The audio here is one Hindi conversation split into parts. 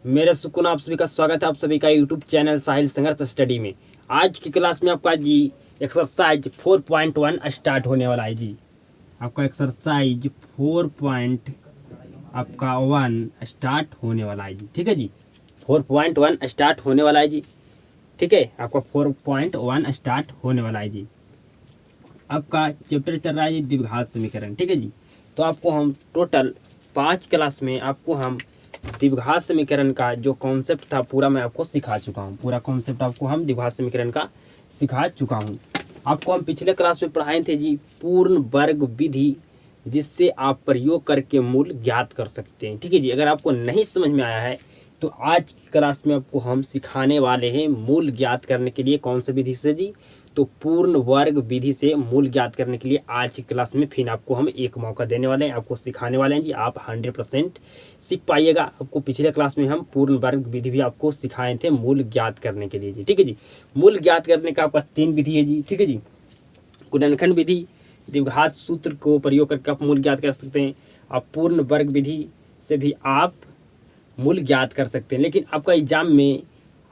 मेरे सुकून आप सभी का स्वागत है। आप सभी का यूट्यूब चैनल साहिल संघर्ष स्टडी में। आज की क्लास में आपका जी एक्सरसाइज 4.1 स्टार्ट होने वाला है जी। आपका एक्सरसाइज 4.1 स्टार्ट होने वाला है जी। ठीक है जी, 4.1 स्टार्ट होने वाला है जी। ठीक है, आपका 4.1 स्टार्ट होने वाला है जी। आपका चैप्टर चल रहा है जी द्विघात समीकरण। ठीक है जी, तो आपको हम टोटल 5 क्लास में आपको हम द्विघात समीकरण का जो कॉन्सेप्ट था पूरा मैं आपको सिखा चुका हूँ। पूरा कॉन्सेप्ट आपको हम द्विघात समीकरण का सिखा चुका हूँ। आपको हम पिछले क्लास में पढ़ाए थे जी पूर्ण वर्ग विधि, जिससे आप प्रयोग करके मूल ज्ञात कर सकते हैं। ठीक है जी, अगर आपको नहीं समझ में आया है तो आज की क्लास में आपको हम सिखाने वाले हैं मूल ज्ञात करने के लिए कौन सी विधि से जी, तो पूर्ण वर्ग विधि से मूल ज्ञात करने के लिए आज की क्लास में फिर आपको हम एक मौका देने वाले हैं, आपको सिखाने वाले हैं जी। आप 100% सीख पाइएगा। आपको पिछले क्लास में हम पूर्ण वर्ग विधि भी आपको सिखाए थे मूल ज्ञात करने के लिए जी। ठीक है जी, मूल ज्ञात करने का आपका 3 विधि है जी। ठीक है जी, गुणनखंड विधि, द्विघात सूत्र को प्रयोग करके आप मूल ज्ञात कर सकते हैं। आप पूर्ण वर्ग विधि से भी आप मूल ज्ञात कर सकते हैं। लेकिन आपका एग्जाम में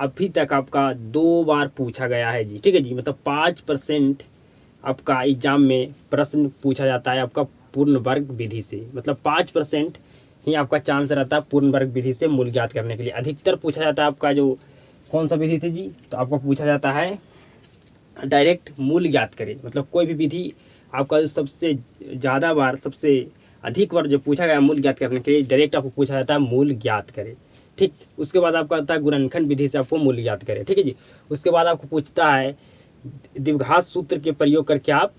अभी तक आपका 2 बार पूछा गया है जी। ठीक है जी, मतलब 5% आपका एग्जाम में प्रश्न पूछा जाता है आपका पूर्ण वर्ग विधि से। मतलब 5% ही आपका चांस रहता है पूर्ण वर्ग विधि से मूल ज्ञात करने के लिए। अधिकतर पूछा जाता है आपका जो कौन सा विधि से जी, तो आपको पूछा जाता है डायरेक्ट मूल ज्ञात करें। मतलब कोई भी विधि आपका सबसे ज़्यादा बार, सबसे अधिक बार जो पूछा गया मूल ज्ञात करने के लिए, डायरेक्ट आपको पूछा जाता है मूल ज्ञात करें। ठीक, उसके बाद आपका आता है गुणनखंड विधि से आपको मूल ज्ञात करें। ठीक है जी, उसके बाद आपको पूछता है द्विघात सूत्र के प्रयोग करके आप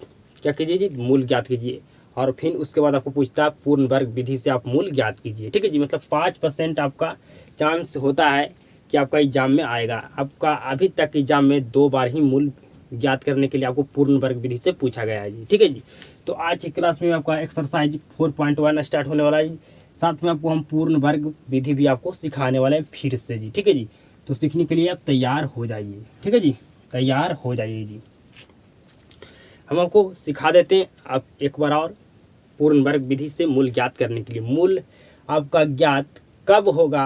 क्या कीजिए जी, मूल ज्ञात कीजिए। और फिर उसके बाद आपको पूछता है पूर्ण वर्ग विधि से आप मूल ज्ञात कीजिए। ठीक है जी, मतलब 5% आपका चांस होता है कि आपका एग्जाम में आएगा। आपका अभी तक एग्जाम में 2 बार ही मूल ज्ञात करने के लिए आपको पूर्ण वर्ग विधि से पूछा गया है जी। ठीक है जी, तो आज की क्लास में आपका एक्सरसाइज 4.1 स्टार्ट होने वाला है जी। साथ में आपको हम पूर्ण वर्ग विधि भी आपको सिखाने वाले हैं फिर से जी। ठीक है जी, तो सीखने के लिए आप तैयार हो जाइए। ठीक है जी, तैयार हो जाइए जी। हम आपको सिखा देते हैं आप एक बार और पूर्ण वर्ग विधि से मूल ज्ञात करने के लिए। मूल आपका ज्ञात कब होगा,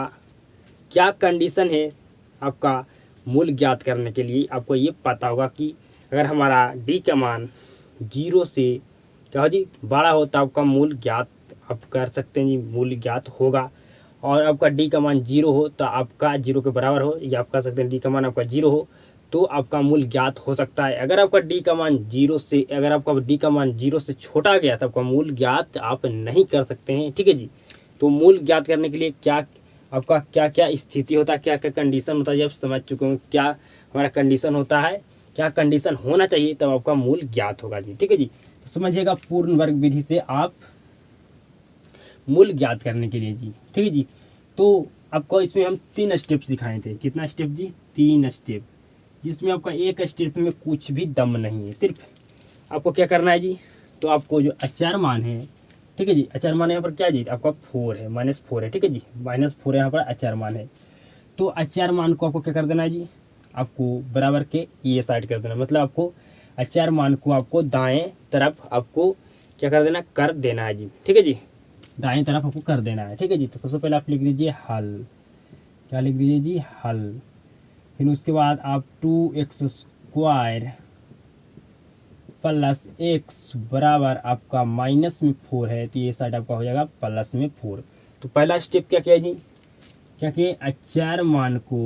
क्या कंडीशन है आपका मूल ज्ञात करने के लिए। आपको ये पता होगा कि अगर हमारा डी का मान 0 से क्या जी बड़ा हो तो आपका मूल ज्ञात आप कर सकते हैं जी, मूल ज्ञात होगा। और आपका डी का मान 0 हो तो आपका 0 के बराबर हो, या आप कह सकते हैं डी का मान आपका 0 हो तो आपका मूल ज्ञात हो सकता है। अगर आपका डी का मान 0 से, अगर आपका डी का मान 0 से छोटा गया तो आपका मूल ज्ञात आप नहीं कर सकते हैं। ठीक है जी, तो मूल ज्ञात करने के लिए क्या आपका क्या क्या स्थिति होता है, क्या क्या कंडीशन होता है, जब समझ चुके हो क्या हमारा कंडीशन होता है, क्या कंडीशन होना चाहिए तब आपका मूल ज्ञात होगा जी। ठीक है जी, तो समझिएगा पूर्ण वर्ग विधि से आप मूल ज्ञात करने के लिए जी। ठीक है जी, तो आपको इसमें हम 3 स्टेप सिखाए थे। कितना स्टेप जी, 3 स्टेप, जिसमें आपका एक स्टेप में कुछ भी दम नहीं है। सिर्फ आपको क्या करना है जी, तो आपको जो अचर मान है, ठीक है जी, अचर मान यहाँ पर क्या जी आपका 4 है, -4 है। ठीक है जी, -4 यहाँ पर अचर मान है। तो अचर मान को आपको क्या कर देना है जी, आपको बराबर के ये साइड कर देना। मतलब आपको अचर मान को आपको दाएं तरफ आपको क्या कर देना, कर देना है जी। ठीक है जी, दाएं तरफ आपको कर देना है। ठीक है जी, तो सबसे पहले आप लिख दीजिए हल। क्या लिख दीजिए जी, हल। फिर उसके बाद आप 2x² प्लस x बराबर आपका -4 है, तो ये साइड आपका हो जाएगा +4। तो पहला स्टेप क्या किया जी, क्या किए, अचर मान को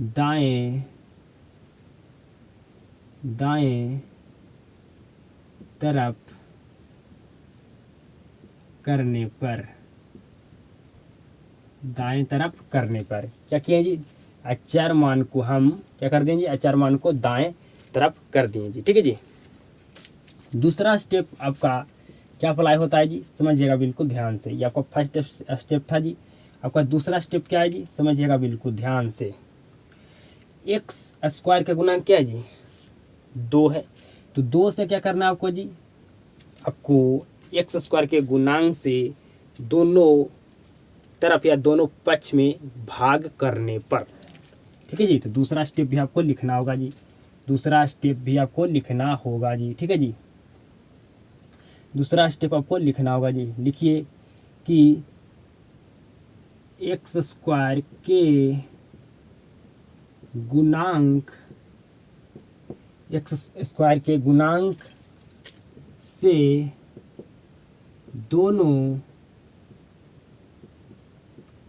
दाएं तरफ करने पर, दाएं तरफ करने पर क्या किया जी, अचर मान को हम क्या कर देंगे, अचर मान को दाएं तरफ कर दिए जी। ठीक है जी, दूसरा स्टेप आपका क्या अप्लाई होता है जी, समझिएगा बिल्कुल ध्यान से। ये आपका फर्स्ट स्टेप था जी, आपका दूसरा स्टेप क्या है जी, समझिएगा बिल्कुल ध्यान से। x² का गुणांक क्या है जी, 2 है। तो 2 से क्या करना है आपको जी, आपको x² के गुणांक से दोनों तरफ या दोनों पक्ष में भाग करने पर। ठीक है जी, तो दूसरा स्टेप भी आपको लिखना होगा जी, दूसरा स्टेप भी आपको लिखना होगा जी। ठीक है जी, दूसरा स्टेप आपको लिखना होगा जी। लिखिए कि एक्स स्क्वायर के गुणांक, एक्स स्क्वायर के गुणांक से दोनों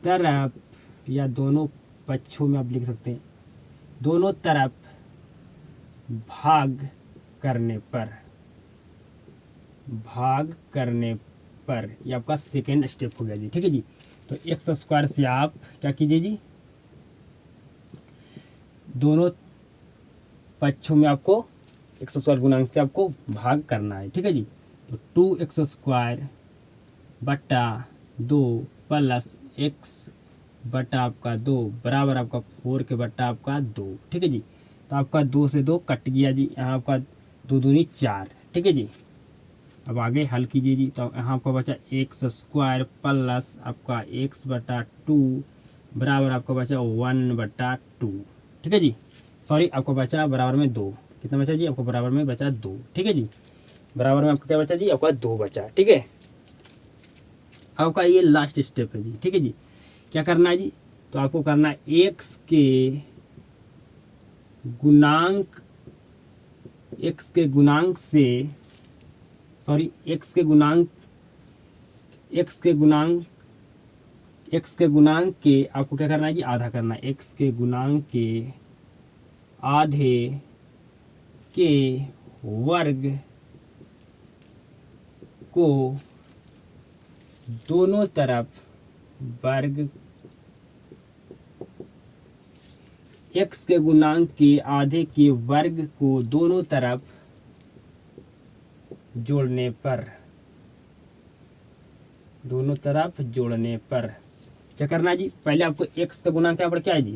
तरफ या दोनों पक्षों में आप लिख सकते हैं, दोनों तरफ भाग करने पर ये आपका सेकेंड स्टेप हो गया जी। ठीक है जी। तो एक्स स्क्वायर से आप क्या कीजिए जी, दोनों पक्षों में आपको एक्स स्क्वायर गुणांक से आपको भाग करना है। ठीक है जी। तो 2x स्क्वायर बटा 2 प्लस एक्स बटा आपका 2 बराबर आपका 4 के बटा आपका 2। ठीक है जी। तो आपका 2 से 2 कट गया जी, यहाँ आपका 2 दूनी 4। ठीक है जी। अब आगे हल कीजिए जी। तो यहाँ आपका बचा एक्स स्क्वायर प्लस आपका एक्स बटा 2 बराबर आपका बचा 1 बटा 2। ठीक है जी। सॉरी, आपको बचा बराबर में 2। कितना बचा जी? आपको बराबर में बचा 2। ठीक है जी। बराबर में आपका क्या बचा जी? आपका 2 बचा। ठीक है। आपका ये लास्ट स्टेप है जी। ठीक है जी। क्या करना है जी? तो आपको करना है एक्स के गुणांक से, सॉरी एक्स के गुणांक के आपको क्या करना है जी? आधा करना है। एक्स के गुणांक के आधे के वर्ग को दोनों तरफ वर्ग, एक्स के गुणांक के आधे के वर्ग को दोनों तरफ जोड़ने पर क्या करना है जी? पहले आपको एक्स का गुणांक यहाँ पर क्या है जी?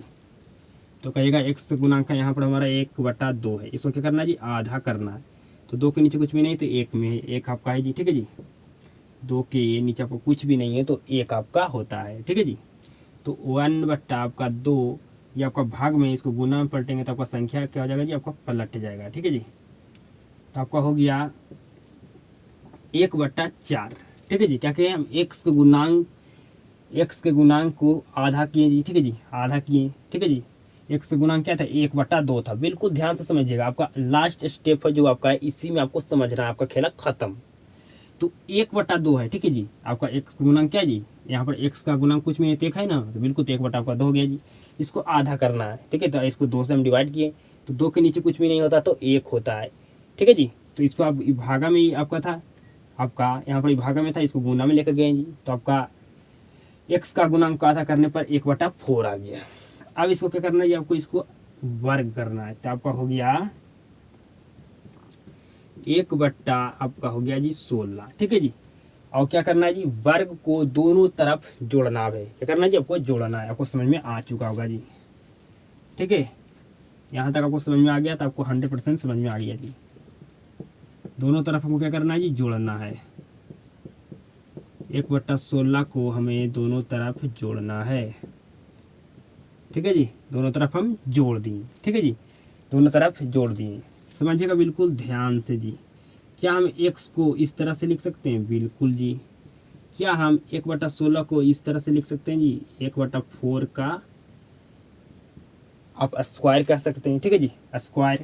तो कहिएगा एक्स का गुणांक यहाँ पर हमारा 1 बटा 2 है। इसको क्या करना है जी? आधा करना है। तो 2 के नीचे कुछ भी नहीं तो 1 में है, 1 आपका है जी। ठीक है जी। 2 के नीचे आपको कुछ भी नहीं है तो 1 आपका होता है। ठीक है जी। तो 1 बटा आपका 2 ये आपका भाग में, इसको गुना में पलटेंगे तो आपका संख्या क्या हो जाएगा जी? आपका पलट जाएगा। ठीक है जी। तो आपका हो गया 1 बटा 4। ठीक है जी। क्या कहें हम? एक्स के गुणांक को आधा किए जी। ठीक है जी। आधा किए। ठीक है जी। एक्स का गुणांक क्या था? 1 बटा 2 था। बिल्कुल ध्यान से समझिएगा, आपका लास्ट स्टेप है जो आपका है, इसी में आपको समझना है, आपका खेला खत्म। तो 1 बटा 2 है। ठीक है जी। आपका एक्स गुणांक क्या जी? यहाँ पर एक्स का गुणांक कुछ में 1 है ना, तो बिल्कुल 1 बटा आपका 2 हो गया जी। इसको आधा करना है। ठीक है। तो इसको 2 से हम डिवाइड किए तो 2 के नीचे कुछ भी नहीं होता तो 1 होता है। ठीक है जी। तो इसको आप भागा में आपका था, आपका यहाँ पर भागा में था, इसको गुना में लेकर गए जी। तो आपका एक्स का गुणांक आधा करने पर 1 बटा 4 आ गया। अब इसको क्या करना है? आपको इसको वर्ग करना है। तो आपका हो गया 1 बटा आपका हो गया जी 16। ठीक है जी। और क्या करना है जी? वर्ग को दोनों तरफ जोड़ना है। क्या करना है जी? आपको जोड़ना है। आपको समझ में आ चुका होगा जी। ठीक है। यहाँ तक आपको समझ में आ गया तो आपको 100% समझ में आ गया जी। दोनों तरफ हमको क्या करना है जी? जोड़ना है। 1 बटा 16 को हमें दोनों तरफ जोड़ना है। ठीक है जी। दोनों तरफ हम जोड़ दिए। ठीक है जी। दोनों तरफ जोड़ दिए। समझिएगा बिल्कुल ध्यान से जी। क्या हम x को इस तरह से लिख सकते हैं? बिल्कुल जी। क्या हम 1 बटा 16 को इस तरह से लिख सकते हैं जी? 1 बटा 4 का आप स्क्वायर कह सकते हैं। ठीक है जी। स्क्वायर।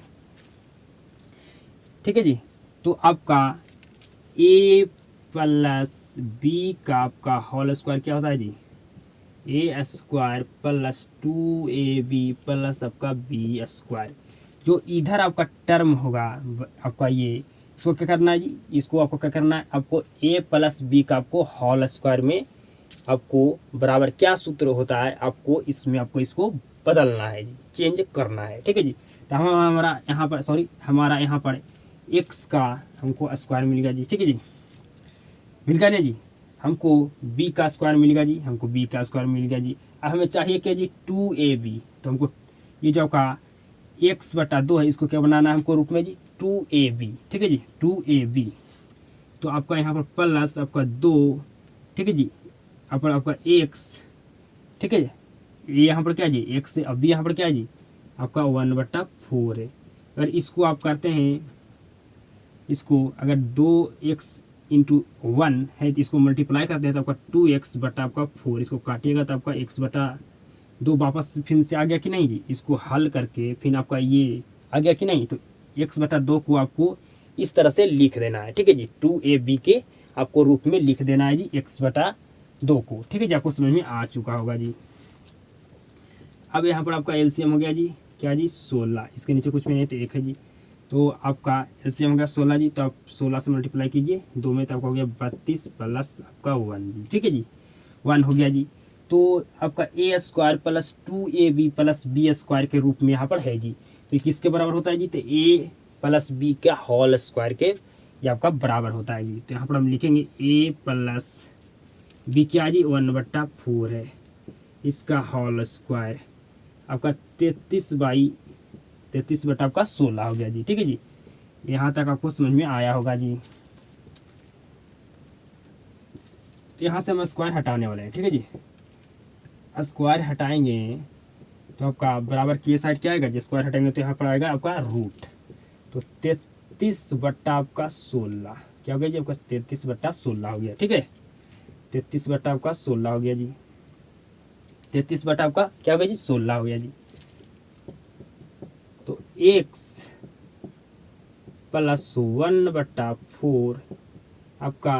ठीक है जी। तो आपका a प्लस b का आपका होल स्क्वायर क्या होता है जी? a square plus 2ab plus आपका b स्क्वायर। जो इधर आपका टर्म होगा आपका ये, इसको क्या करना है जी? इसको आपको क्या करना है? आपको a प्लस बी का आपको होल स्क्वायर में आपको बराबर क्या सूत्र होता है, आपको इसमें आपको इसको बदलना है जी, चेंज करना है। ठीक है जी। तो हमारा यहाँ पर, सॉरी हमारा यहाँ पर x का हमको स्क्वायर मिल गया जी। ठीक है जी। मिल गया ना जी। हमको b का स्क्वायर मिल गया जी। हमको b का स्क्वायर मिल गया जी। अब हमें चाहिए क्या जी? 2ab। तो हमको ये जो का x बटा 2 है, इसको क्या बनाना है हमको रूप में जी? 2ab। ठीक है जी। 2ab। तो आपका यहाँ पर प्लस आपका 2। ठीक है जी। आपका x। ठीक है जी। ये यहाँ पर क्या जी? x है। अब यहाँ पर क्या जी? आपका 1 बटा 4 है। अगर इसको आप करते हैं, इसको अगर 2x इंटू 1 है, तो इसको मल्टीप्लाई करते हैं तो आपका 2x बटा आपका 4, इसको काटिएगा तो आपका x बटा 2 वापस फिर से आ गया कि नहीं जी। इसको हल करके फिर आपका ये आ गया कि नहीं, तो x बटा 2 को आपको इस तरह से लिख देना है, ठीक है जी। 2ab के आपको रूप में लिख देना है जी x बटा 2 को, ठीक है जी। आपको समझ में आ चुका होगा जी। अब यहाँ पर आपका एलसीएम हो गया जी क्या जी 16, इसके नीचे कुछ भी नहीं तो 1 है जी, तो आपका एलसीएम हो गया 16 जी। तो आप 16 से मल्टीप्लाई कीजिए 2 में, तो आपका हो गया 32 प्लस आपका 1 जी, ठीक है जी 1 हो गया जी। तो आपका A square plus 2ab plus B square के रूप में यहाँ पर है जी, तो किसके बराबर होता है जी, तो ए प्लस बी का होल स्क्वायर के ये आपका बराबर होता है जी। तो यहाँ पर हम लिखेंगे ए प्लस बी क्या जी 1/4 है, इसका होल स्क्वायर आपका 33 बटा आपका 16 हो गया जी, ठीक है जी। यहाँ तक आपको समझ में आया होगा जी। तो यहाँ से हम स्क्वायर हटाने वाले हैं, ठीक है जी। स्क्वायर हटाएंगे तो आपका बराबर की साइड क्या आएगा जी, स्क्वायर हटाएंगे तो यहाँ पर आएगा आपका रूट, तो 33 बटा आपका 16 क्या हो गया जी, आपका 33 बटा 16 हो गया, ठीक है। 33 बटा आपका 16 हो गया जी, 33 बटा आपका क्या हो गया जी 16 हो गया जी। तो x प्लस 1/4 आपका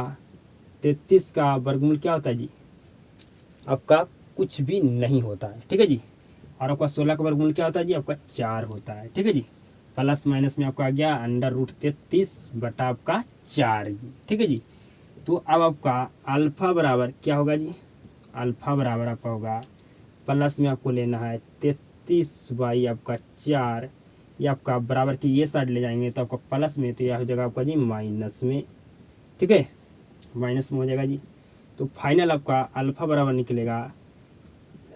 33 का वर्गमूल क्या होता है जी, आपका कुछ भी नहीं होता है, ठीक है जी। और आपका 16 का वर्गमूल क्या होता है जी, आपका 4 होता है, ठीक है जी। प्लस माइनस में आपका आ गया √33 बटा आपका 4 जी, ठीक है जी। तो अब आपका अल्फा बराबर क्या होगा जी, अल्फा बराबर आपका होगा प्लस में आपको लेना है 33 आपका 4, ये आपका बराबर की ये साइड ले जाएंगे तो आपका प्लस में, तो यह हो जाएगा आपका जी माइनस में, ठीक है माइनस में हो जाएगा जी। तो फाइनल आपका अल्फा बराबर निकलेगा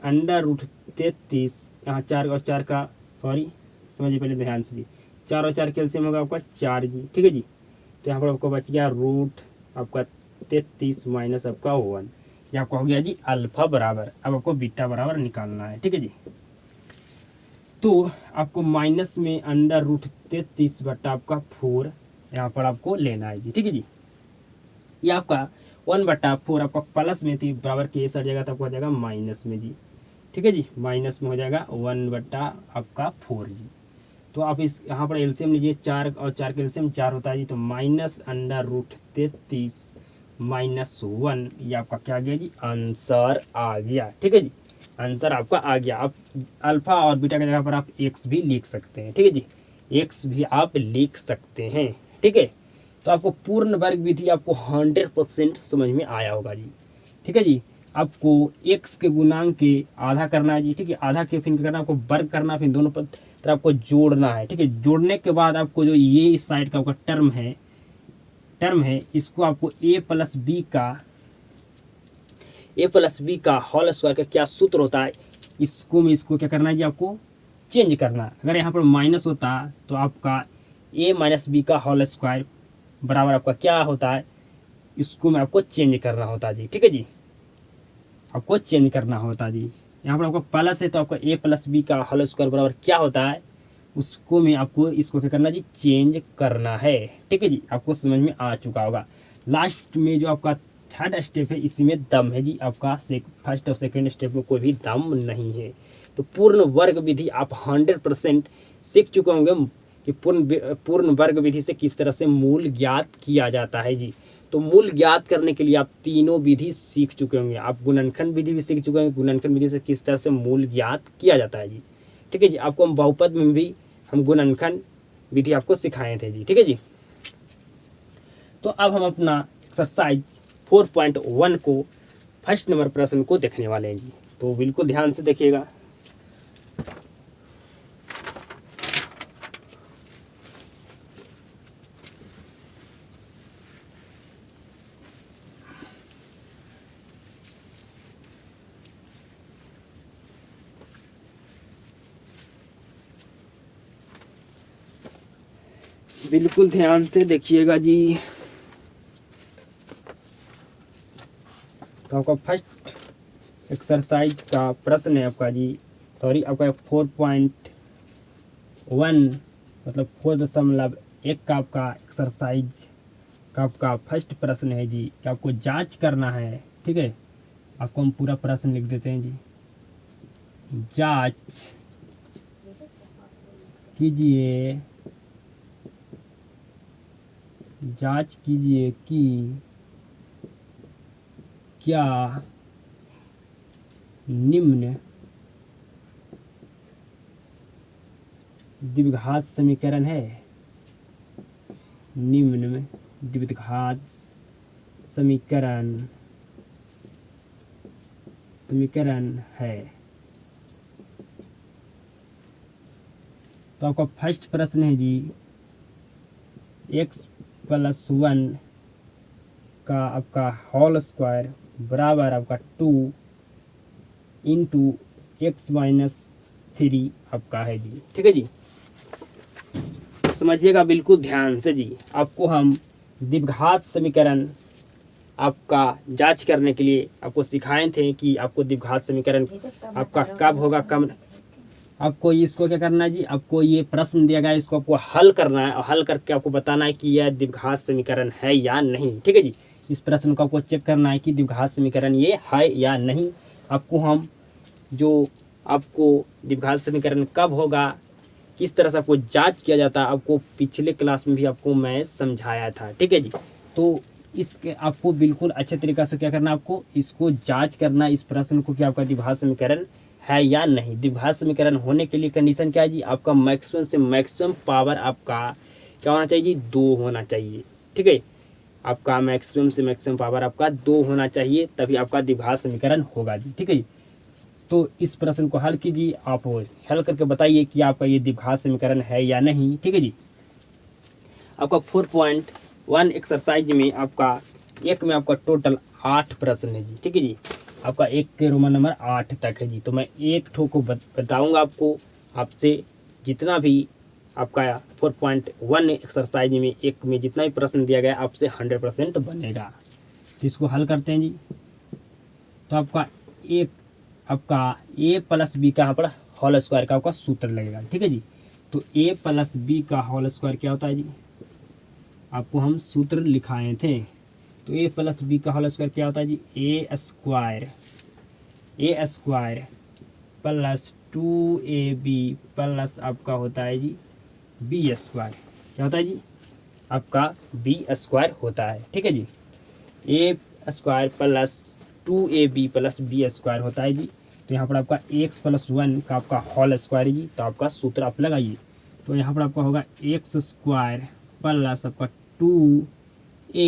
√33, यहाँ 4 और 4 का समझिए पहले ध्यान से जी, 4 और 4 कैल्सियम होगा आपका 4 जी, ठीक है जी। तो यहाँ पर आपको बच गया रूट आपका 33 माइनस आपका 1, ये आपका हो गया जी अल्फा बराबर। अब आपको बीटा बराबर निकालना है, ठीक है जी। तो आपको माइनस में √33 बटा आपका 4 यहाँ पर आपको लेना है जी, ठीक है जी। ये आपका 1/4 आपका प्लस में थी बराबर के सर जाएगा तो आपको आ जाएगा माइनस में जी, ठीक है जी। माइनस में हो जाएगा 1/4 जी। तो आप इस यहाँ पर एलसीएम लीजिए, 4 और 4 का एलसीएम 4 होता है जी, तो माइनस √33 माइनस 1, ये आपका क्या आ गया जी आंसर आ गया, ठीक है जी। आंसर आपका आ गया। आप अल्फा और बीटा की जगह पर आप एक्स भी लिख सकते हैं, ठीक है जी, एक्स भी आप लिख सकते हैं, ठीक है। तो आपको पूर्ण वर्ग विधि आपको 100% समझ में आया होगा जी, ठीक है जी। आपको x के गुणांक के आधा करना है जी, ठीक है, आधा के फिर करना आपको वर्ग करना, फिर दोनों तरफ आपको जोड़ना है, ठीक है। जोड़ने के बाद आपको जो ये इस साइड का आपका टर्म है इसको आपको a प्लस बी का होल स्क्वायर का क्या सूत्र होता है, इसको क्या करना है जी, आपको चेंज करना। अगर यहाँ पर माइनस होता तो आपका a माइनस बी का होल स्क्वायर बराबर आपका क्या होता है, इसको में आपको चेंज करना होता जी, ठीक है जी, आपको चेंज करना होता जी। यहाँ पर आपको प्लस है तो आपका a प्लस बी का होल स्क्वायर बराबर क्या होता है, उसको में आपको इसको क्या करना जी चेंज करना है, ठीक है जी। आपको समझ में आ चुका होगा। लास्ट में जो आपका थर्ड स्टेप है इसमें दम है जी, आपका फर्स्ट और सेकंड स्टेप में कोई भी दम नहीं है। तो पूर्ण वर्ग विधि आप 100% सीख चुके होंगे कि पूर्ण वर्ग विधि से किस तरह से मूल ज्ञात किया जाता है जी। तो मूल ज्ञात करने के लिए आप तीनों विधि सीख चुके होंगे। आप गुणनखंड विधि भी सीख चुके होंगे, गुणनखंड विधि से किस तरह से मूल ज्ञात किया जाता है जी, ठीक है जी। आपको हम बहुपद में भी हम गुणनखंड विधि आपको सिखाए थे जी, ठीक है जी। तो अब हम अपना एक्सरसाइज 4.1 को फर्स्ट नंबर प्रश्न को देखने वाले हैं जी, तो बिल्कुल ध्यान से देखिएगा। बिल्कुल ध्यान से देखिएगा जी। तो आपका फर्स्ट एक्सरसाइज का प्रश्न है आपका जी, आपका 4.1 मतलब 4.1 का आपका एक्सरसाइज आपका फर्स्ट प्रश्न है जी कि आपको जांच करना है, ठीक है। आपको हम पूरा प्रश्न लिख देते हैं जी। जांच कीजिए कि क्या निम्न द्विघात समीकरण है। निम्न में द्विघात समीकरण है। तो आपका फर्स्ट प्रश्न है जी x+1 का आपका होल स्क्वायर बराबर आपका 2 इंटू x-3 आपका है जी, ठीक है जी। तो समझिएगा बिल्कुल ध्यान से जी। आपको हम द्विघात समीकरण आपका जांच करने के लिए आपको सिखाए थे कि आपको द्विघात समीकरण आपका कब होगा कब। आपको इसको क्या करना है जी, आपको ये प्रश्न दिया गया है, इसको आपको हल करना है और हल करके आपको बताना है कि यह द्विघात समीकरण है या नहीं, ठीक है जी। इस प्रश्न को आपको चेक करना है कि द्विघात समीकरण ये है या नहीं। आपको हम जो आपको द्विघात समीकरण कब होगा, किस तरह से आपको जांच किया जाता है, आपको पिछले क्लास में भी आपको मैं समझाया था, ठीक है जी। तो इसके आपको बिल्कुल अच्छे तरीक़े से क्या करना है, आपको इसको जांच करना इस प्रश्न को कि आपका द्विघात समीकरण है या नहीं। द्विघात समीकरण होने के लिए कंडीशन क्या है जी, आपका मैक्सिमम से मैक्सिमम पावर आपका क्या होना चाहिए जी, 2 होना चाहिए, ठीक है। आपका मैक्सिमम से मैक्सिमम पावर आपका 2 होना चाहिए, तभी आपका द्विघात समीकरण होगा जी, ठीक है जी। तो इस प्रश्न को हल कीजिए, आप हल करके बताइए कि आपका ये द्विघात समीकरण है या नहीं, ठीक है जी। आपका 4.1 एक्सरसाइज में आपका एक में आपका टोटल 8 प्रश्न है जी, ठीक है जी। आपका एक के रोमन नंबर 8 तक है जी। तो मैं एक ठो को बताऊंगा आपको, आपसे जितना भी आपका 4.1 एक्सरसाइज में एक में जितना भी प्रश्न दिया गया आपसे 100% बनेगा। तो इसको हल करते हैं जी। तो आपका a प्लस बी का यहाँ पर होल स्क्वायर का आपका सूत्र लगेगा, ठीक है जी। तो a प्लस बी का होल स्क्वायर क्या होता है जी, आपको हम सूत्र लिखाए थे। तो a प्लस बी का होल स्क्वायर क्या होता है जी, A square plus 2ab plus आपका होता है जी बी स्क्वायर। क्या होता है जी, आपका बी स्क्वायर होता है, ठीक है जी। A square plus 2ab plus B square होता है जी। तो यहाँ पर आपका x+1 का आपका होल स्क्वायर जी। तो आपका सूत्र आप लगाइए। तो यहाँ पर आपका होगा x स्क्वायर प्लस आपका 2ab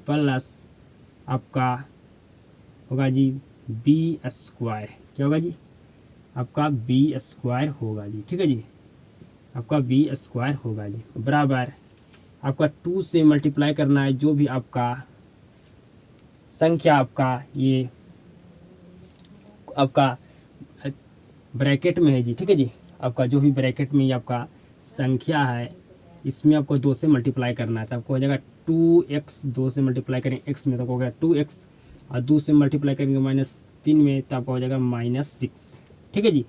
प्लस आपका होगा जी बी स्क्वायर। क्या होगा जी, आपका बी स्क्वायर होगा जी, ठीक है जी। आपका बी स्क्वायर होगा जी बराबर आपका 2 से मल्टीप्लाई करना है जो भी आपका संख्या आपका ये आपका ब्रैकेट में है जी, ठीक है जी। आपका जो भी ब्रैकेट में ये आपका संख्या है इसमें आपको 2 से मल्टीप्लाई करना है। तो आपको हो जाएगा 2x, 2 से मल्टीप्लाई करें x में तो हो गया 2x और 2 से मल्टीप्लाई करेंगे -3 में तो आपका हो जाएगा -6, ठीक है जी।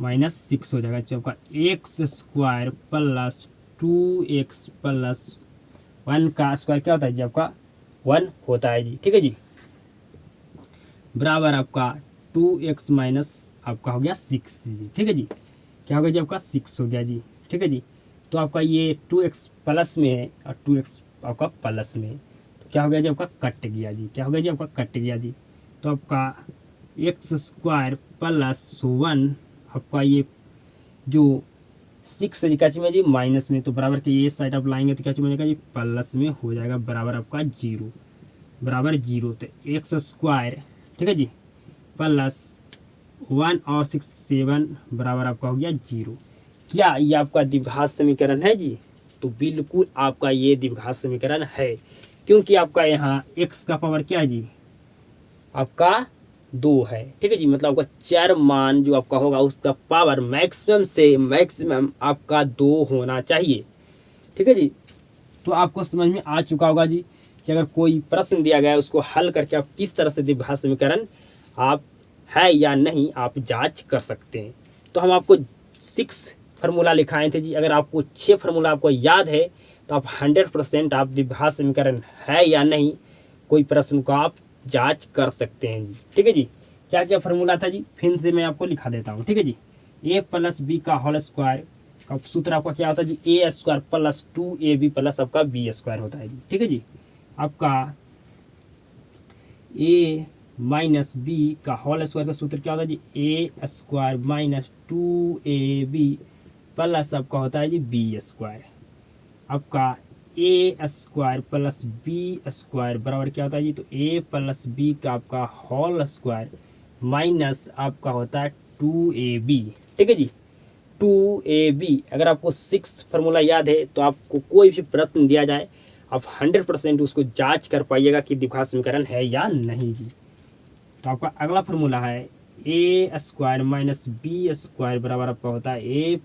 -6 हो जाएगा। तो आपका x square plus 2x plus 1 का स्क्वायर क्या होता है जी, आपका 1 होता है जी, ठीक है जी। बराबर आपका 2x माइनस आपका हो गया 6 जी, ठीक है जी। क्या हो गया जी, आपका 6 हो गया जी, ठीक है जी। तो आपका ये 2x प्लस में है और 2x आपका प्लस में है। तो क्या हो गया जी, आपका कट गया जी। क्या हो गया जी, आपका कट गया जी। तो आपका x स्क्वायर प्लस 1 आपका ये जो 6 है क्या चीज में जी, माइनस में। तो बराबर के ये साइड आप लाएंगे तो क्या चीज बनेगा जी, प्लस में हो जाएगा बराबर आपका 0 बराबर 0। तो x स्क्वायर, ठीक है जी, प्लस 1 और 6 7 बराबर आपका हो गया 0। क्या ये आपका द्विघात समीकरण है जी? तो बिल्कुल आपका ये द्विघात समीकरण है, क्योंकि आपका यहाँ x का पावर क्या है जी, आपका 2 है, ठीक है जी। मतलब आपका चर मान जो आपका होगा उसका पावर मैक्सिमम से मैक्सिमम आपका 2 होना चाहिए, ठीक है जी। तो आपको समझ में आ चुका होगा जी कि अगर कोई प्रश्न दिया गया है उसको हल करके आप किस तरह से द्विघात समीकरण आप है या नहीं आप जांच कर सकते हैं। तो हम आपको 6 फार्मूला लिखाए थे जी। अगर आपको 6 फार्मूला आपको याद है तो आप 100% आप द्विघात समीकरण है या नहीं कोई प्रश्न को आप जांच कर सकते हैं जी। ठीक है जी, क्या क्या फॉर्मूला था जी, फिर से मैं आपको लिखा देता हूँ। ठीक है जी, ए प्लस बी का होल स्क्वायर का सूत्र आपका क्या होता है जी, A square plus 2ab plus आपका बी स्क्वायर होता है जी। ठीक है जी, आपका ए माइनस बी का होल स्क्वायर का सूत्र क्या होता है जी, A square minus 2ab plus आपका होता है जी बी स्क्वायर। आपका A square plus B square बराबर क्या होता है जी, तो ए प्लस बी का आपका होल स्क्वायर माइनस आपका होता है 2ab। ठीक है जी, 2ab। अगर आपको 6 फार्मूला याद है तो आपको कोई भी प्रश्न दिया जाए आप 100% उसको जांच कर पाइएगा कि द्विघात समीकरण है या नहीं जी। तो आपका अगला फार्मूला है ए स्क्वायर माइनस बी स्क्वायर बराबर आपका होता है ए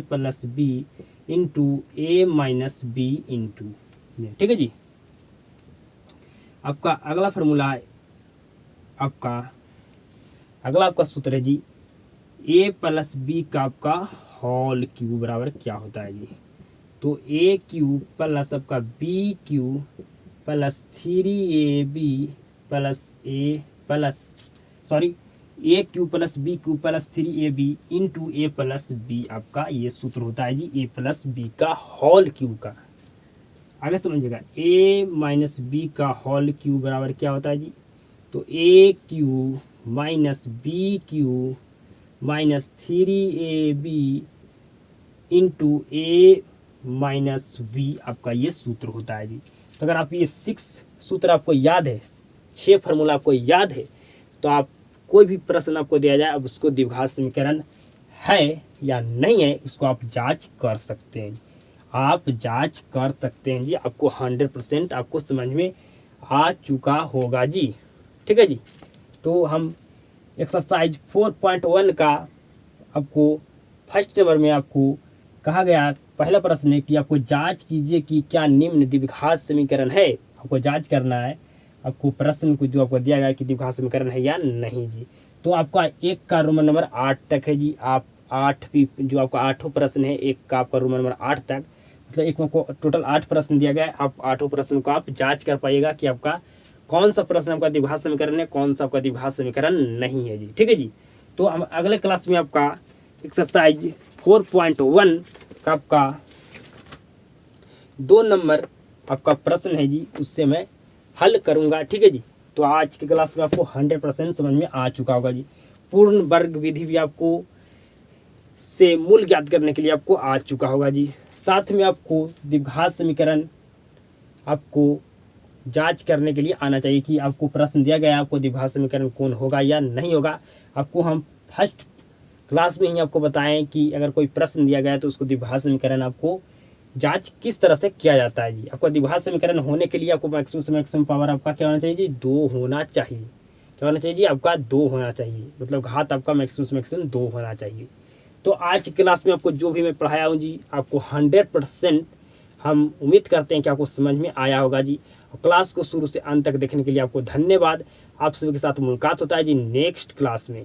plus B into A minus B into. ठीक है जी, आपका अगला फार्मूला है आपका सूत्र है जी, ए प्लस बी का आपका होल क्यूब बराबर क्या होता है जी, तो ए क्यूब प्लस आपका B cube plus 3ab plus A cube plus B cube plus 3ab into A plus B आपका ये सूत्र होता है जी, ए प्लस बी का होल क्यूब का। आगे समझिएगा, ए माइनस बी का होल क्यूब बराबर क्या होता है जी, तो A cube minus B cube minus 3ab into A minus B आपका ये सूत्र होता है जी। तो अगर आप ये 6 सूत्र आपको याद है, 6 फार्मूला आपको याद है, तो आप कोई भी प्रश्न आपको दिया जाए अब उसको द्विघात समीकरण है या नहीं है उसको आप जांच कर सकते हैं। आप जांच कर सकते हैं जी, आपको 100% आपको समझ में आ चुका होगा जी। ठीक है जी, तो हम एक्सरसाइज 4.1 का आपको फर्स्ट नंबर में आपको कहा गया पहला प्रश्न है कि आपको जांच कीजिए कि क्या निम्न द्विघात समीकरण है। आपको जांच करना है, आपको प्रश्न को जो आपको दिया गया कि द्विघात समीकरण है या नहीं जी। तो आपका एक का रोमन नंबर 8 तक है जी, आप 8 भी जो आपका 8वां प्रश्न है, एक का आपका रोमन नंबर 8 तक, मतलब एक को टोटल 8 प्रश्न दिया गया है। आप 8 प्रश्न को आप जांच कर पाइएगा कि आपका कौन सा प्रश्न आपका द्विघात समीकरण है, कौन सा आपका द्विघात समीकरण नहीं है जी। ठीक है जी, तो हम अगले क्लास में आपका एक्सरसाइज 4.1 का आपका 2 नंबर आपका प्रश्न है जी, उससे मैं हल करूंगा। ठीक है जी, तो आज की क्लास में आपको 100% समझ में आ चुका होगा जी। पूर्ण वर्ग विधि भी आपको से मूल ज्ञात करने के लिए आपको आ चुका होगा जी। साथ में आपको द्विघात समीकरण आपको जांच करने के लिए आना चाहिए कि आपको प्रश्न दिया गया है आपको द्विघात समीकरण कौन होगा या नहीं होगा। आपको हम फर्स्ट क्लास में ही आपको बताएं कि अगर कोई प्रश्न दिया गया है तो उसको द्विघात समीकरण आपको जांच किस तरह से किया जाता है जी। आपको द्विघात समीकरण होने के लिए आपको मैक्सिमम से मैक्सिमम पावर आपका क्या होना चाहिए जी, 2 होना चाहिए। क्या होना चाहिए जी, आपका 2 होना चाहिए, मतलब घात आपका मैक्सिमम से मैक्सिमम 2 होना चाहिए। तो आज की क्लास में आपको जो भी मैं पढ़ाया हूँ जी, आपको 100% हम उम्मीद करते हैं कि आपको समझ में आया होगा जी। क्लास को शुरू से अंत तक देखने के लिए आपको धन्यवाद। आप सभी के साथ मुलाकात होता है जी नेक्स्ट क्लास में।